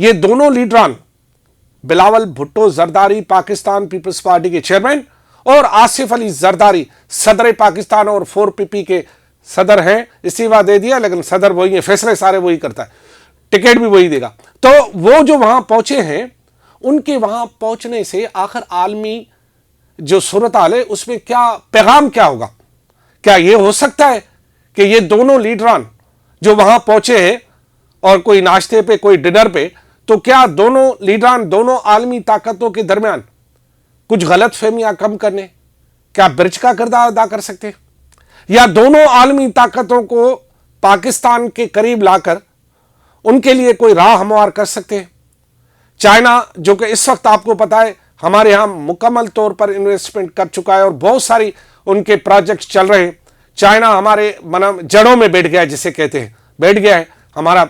یہ دونوں لیڈران بلاول بھٹو زرداری پاکستان پیپلز پارٹی کے چیئرمین اور آصف علی زرداری صدر پاکستان اور 4PP کے صدر ہیں. استعفیٰ دے دیا لیکن صدر وہی ہے, فیصلے سارے وہی کرتا ہے, ٹکٹ بھی وہی دے گا. تو وہ جو وہاں پہنچے ہیں, ان کے وہاں پہنچنے سے آخر عالمی جو صورتحال ہے اس میں کیا پیغام کیا ہوگا؟ کیا یہ ہو سکتا ہے کہ یہ دونوں لیڈران جو وہاں پہنچے ہیں اور کوئی ناشتے پہ کوئی ڈنر پہ, تو کیا دونوں لیڈران دونوں عالمی طاقتوں کے درمیان کچھ غلط فہمیاں کم کرنے, کیا برج کا کردار ادا کر سکتے ہیں, یا دونوں عالمی طاقتوں کو پاکستان کے قریب لا کر ان کے لیے کوئی راہ ہموار کر سکتے ہیں؟ چائنا جو کہ اس وقت آپ کو پتا ہے ہمارے ہاں مکمل طور پر انویسٹمنٹ کر چکا ہے اور بہت ساری ان کے پروجیکٹس چل رہے ہیں. چائنا ہمارے جڑوں میں بیٹھ گیا ہے, جسے کہتے ہیں بیٹھ گیا ہے. ہمارا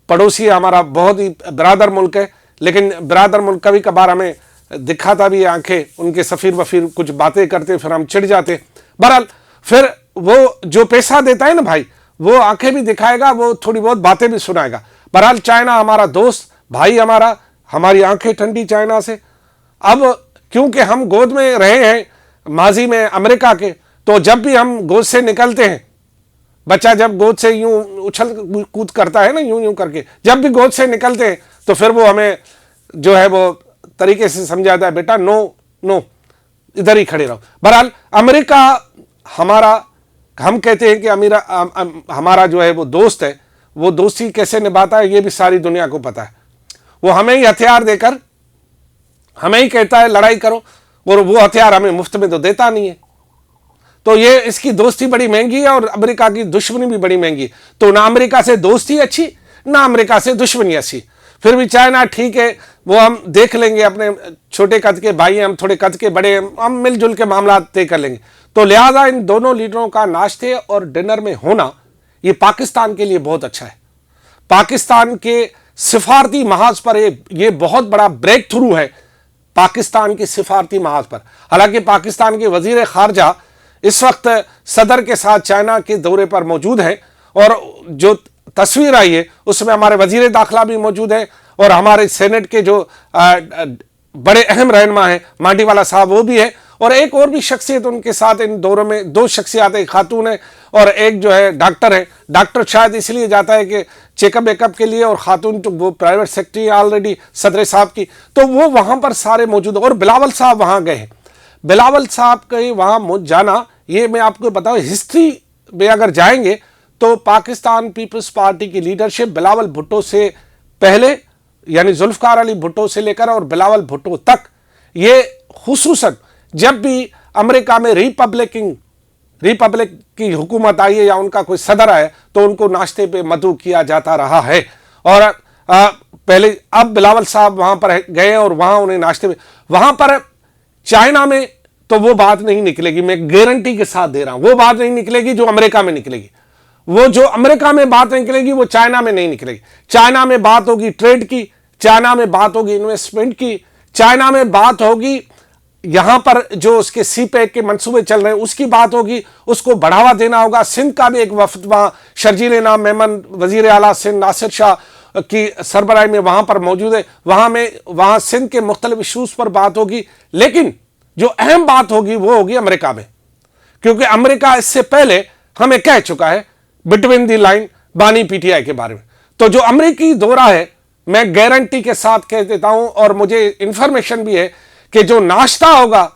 پڑوسی ہے, ہمارا بہت ہی برادر ملک ہے, لیکن برادر ملک کبھی کبھار ہمیں دکھاتا بھی آنکھیں, ان کے سفیر وفیر کچھ باتیں کرتے پھر ہم چڑ جاتے. بہرحال پھر وہ جو پیسہ دیتا ہے نا بھائی, وہ آنکھیں بھی دکھائے گا, وہ تھوڑی بہت باتیں بھی سنائے گا. بہرحال چائنا ہمارا دوست بھائی, ہماری آنکھیں ٹھنڈی چائنا سے. اب کیونکہ ہم گود میں رہے ہیں ماضی میں امریکہ کے, تو جب بھی ہم گود سے نکلتے ہیں, بچہ جب گود سے یوں اچھل کود کرتا ہے نا یوں کر کے, جب بھی گود سے نکلتے ہیں تو پھر وہ ہمیں جو ہے وہ طریقے سے سمجھاتا ہے, بیٹا نو ادھر ہی کھڑے رہو. بہرحال امریکہ ہمارا, ہم کہتے ہیں کہ ہمارا جو ہے وہ دوست ہے, وہ دوستی کیسے نبھاتا ہے یہ بھی ساری دنیا کو پتا ہے. وہ ہمیں ہی ہتھیار دے کر ہمیں ہی کہتا ہے لڑائی کرو, اور وہ ہتھیار ہمیں مفت میں تو دیتا نہیں ہے. تو یہ اس کی دوستی بڑی مہنگی ہے اور امریکہ کی دشمنی بھی بڑی مہنگی. تو نہ امریکہ سے دوستی اچھی نہ امریکہ سے دشمنی اچھی. پھر بھی چائنا ٹھیک ہے, وہ ہم دیکھ لیں گے, اپنے چھوٹے قد کے بھائی ہیں, ہم تھوڑے قد کے بڑے ہیں, ہم مل جل کے معاملات طے کر لیں گے. تو لہذا ان دونوں لیڈروں کا ناشتے اور ڈنر میں ہونا یہ پاکستان کے لیے بہت اچھا ہے. پاکستان کے سفارتی محاذ پر یہ بہت بڑا بریک تھرو ہے پاکستان کے سفارتی محاذ پر. حالانکہ پاکستان کے وزیر خارجہ اس وقت صدر کے ساتھ چائنا کے دورے پر موجود ہیں, اور جو تصویر آئی ہے اس میں ہمارے وزیر داخلہ بھی موجود ہیں اور ہمارے سینٹ کے جو بڑے اہم رہنما ہیں مانڈی والا صاحب وہ بھی ہے, اور ایک اور بھی شخصیت ان کے ساتھ ان دوروں میں, دو شخصیات, ایک خاتون ہے اور ایک جو ہے ڈاکٹر ہے. ڈاکٹر شاید اس لیے جاتا ہے کہ چیک اپ ویک اپ کے لیے, اور خاتون تو وہ پرائیویٹ سیکٹری آلریڈی صدر صاحب کی, تو وہ وہاں پر سارے موجود ہیں. اور بلاول صاحب وہاں گئے ہیں. بلاول صاحب کے وہاں جانا, یہ میں آپ کو بتاؤں ہسٹری میں اگر جائیں گے تو پاکستان پیپلز پارٹی کی لیڈرشپ بلاول بھٹو سے پہلے, یعنی ذوالفقار علی بھٹو سے لے کر اور بلاول بھٹو تک, یہ خصوصاً جب بھی امریکہ میں ریپبلک کی حکومت آئی ہے یا ان کا کوئی صدر آئے تو ان کو ناشتے پہ مدعو کیا جاتا رہا ہے. اور پہلے اب بلاول صاحب وہاں پر گئے اور وہاں انہیں ناشتے پہ, وہاں پر چائنا میں تو وہ بات نہیں نکلے گی, میں گارنٹی کے ساتھ دے رہا ہوں, وہ بات نہیں نکلے گی جو امریکہ میں نکلے گی. وہ جو امریکہ میں بات نکلے گی وہ چائنا میں نہیں نکلے گی. چائنا میں بات ہوگی ٹریڈ کی, چائنا میں بات ہوگی انویسٹمنٹ کی, چائنا میں بات ہوگی یہاں پر جو اس کے سی پیک کے منصوبے چل رہے ہیں اس کی بات ہوگی, اس کو بڑھاوا دینا ہوگا. سندھ کا بھی ایک وفد وہاں شرجیل نام میمن وزیر اعلیٰ سندھ ناصر شاہ کی سربراہی میں وہاں پر موجود ہے. وہاں سندھ کے مختلف ایشوز پر بات ہوگی, لیکن جو اہم بات ہوگی وہ ہوگی امریکہ میں, کیونکہ امریکہ اس سے پہلے ہمیں کہہ چکا ہے بٹوین دی لائن بانی پی ٹی آئی کے بارے میں. تو جو امریکی دورہ ہے میں گارنٹی کے ساتھ کہہ دیتا ہوں, اور مجھے انفارمیشن بھی ہے کہ جو ناشتہ ہوگا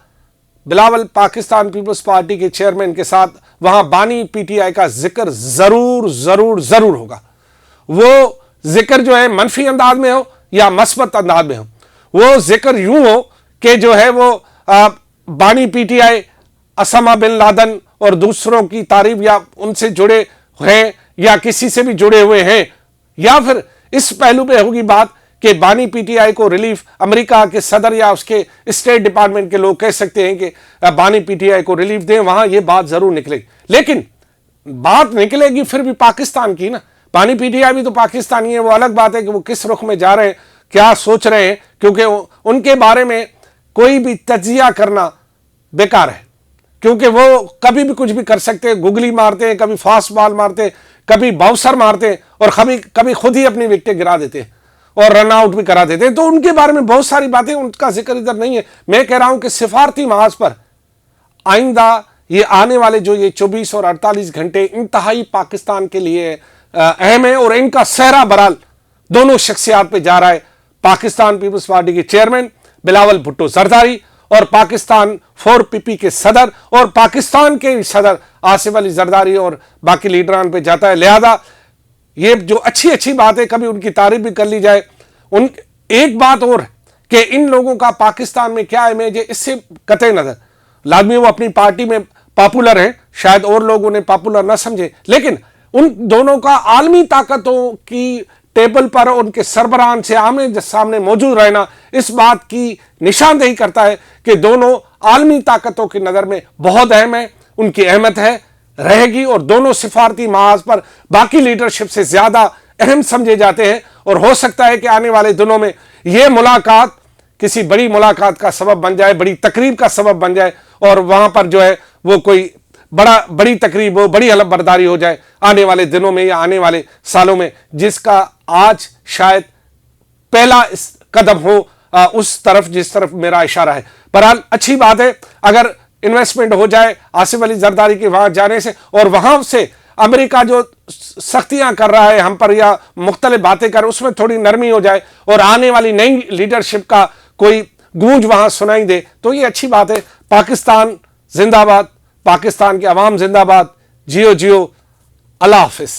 بلاول پاکستان پیپلز پارٹی کے چیئرمین کے ساتھ, وہاں بانی پی ٹی آئی کا ذکر ضرور ہوگا. وہ ذکر جو ہے منفی انداز میں ہو یا مثبت انداز میں ہو, وہ ذکر یوں ہو کہ جو ہے وہ بانی P T I Osama bin Laden اور دوسروں کی تعریف یا ان سے جڑے ہیں یا کسی سے بھی جڑے ہوئے ہیں, یا پھر اس پہلو پہ ہوگی بات کہ بانی پی ٹی آئی کو ریلیف امریکہ کے صدر یا اس کے اسٹیٹ ڈپارٹمنٹ کے لوگ کہہ سکتے ہیں کہ بانی پی ٹی آئی کو ریلیف دیں, وہاں یہ بات ضرور نکلے گی. لیکن بات نکلے گی پھر بھی پاکستان کی نا, بانی پی ٹی آئی بھی تو پاکستانی ہے. وہ الگ بات ہے کہ وہ کس رخ میں جا رہے ہیں, کیا سوچ رہے ہیں, کیونکہ ان کے بارے میں کوئی بھی تجزیہ کرنا بیکار ہے, کیونکہ وہ کبھی بھی کچھ بھی کر سکتے ہیں. گگلی مارتے ہیں, کبھی فاسٹ بال مارتے ہیں, کبھی باؤسر مارتے ہیں, اور کبھی خود ہی اپنی وکٹیں گرا دیتے ہیں. اور رن آؤٹ بھی کرا دیتے ہیں. تو ان کے بارے میں بہت ساری باتیں, ان کا ذکر ادھر نہیں ہے. میں کہہ رہا ہوں کہ سفارتی محاذ پر آئندہ یہ آنے والے جو یہ 24 اور 48 گھنٹے انتہائی پاکستان کے لیے اہم ہے, اور ان کا سہرا برال دونوں شخصیات پہ جا رہا ہے. پاکستان پیپلز پارٹی کے چیئرمین بلاول بھٹو زرداری اور پاکستان 4PP کے صدر اور پاکستان کے صدر آصف علی زرداری اور باقی لیڈران پہ جاتا ہے. لہذا یہ جو اچھی بات ہے, کبھی ان کی تعریف بھی کر لی جائے. ایک بات اور کہ ان لوگوں کا پاکستان میں کیا امیج ہے, اس سے قطع نظر لازمی وہ اپنی پارٹی میں پاپولر ہیں, شاید اور لوگ انہیں پاپولر نہ سمجھے, لیکن ان دونوں کا عالمی طاقتوں کی ٹیبل پر ان کے سربراہان سے آمنے سامنے موجود رہنا اس بات کی نشاندہی کرتا ہے کہ دونوں عالمی طاقتوں کی نظر میں بہت اہم ہیں, ان کی اہمیت ہے, رہے گی, اور دونوں سفارتی محاذ پر باقی لیڈرشپ سے زیادہ اہم سمجھے جاتے ہیں. اور ہو سکتا ہے کہ آنے والے دنوں میں یہ ملاقات کسی بڑی ملاقات کا سبب بن جائے, بڑی تقریب کا سبب بن جائے, اور وہاں پر جو ہے وہ کوئی بڑی تقریب ہو, بڑی علم برداری ہو جائے آنے والے دنوں میں یا آنے والے سالوں میں, جس کا آج شاید پہلا قدم ہو اس طرف جس طرف میرا اشارہ ہے. بہرحال اچھی بات ہے اگر انویسٹمنٹ ہو جائے آصف علی زرداری کے وہاں جانے سے, اور وہاں سے امریکہ جو سختیاں کر رہا ہے ہم پر یا مختلف باتیں کر, اس میں تھوڑی نرمی ہو جائے اور آنے والی نئی لیڈرشپ کا کوئی گونج وہاں سنائی دے, تو یہ اچھی بات ہے. پاکستان زندہ باد, پاکستان کے عوام زندہ باد, جیو جیو, اللہ حافظ.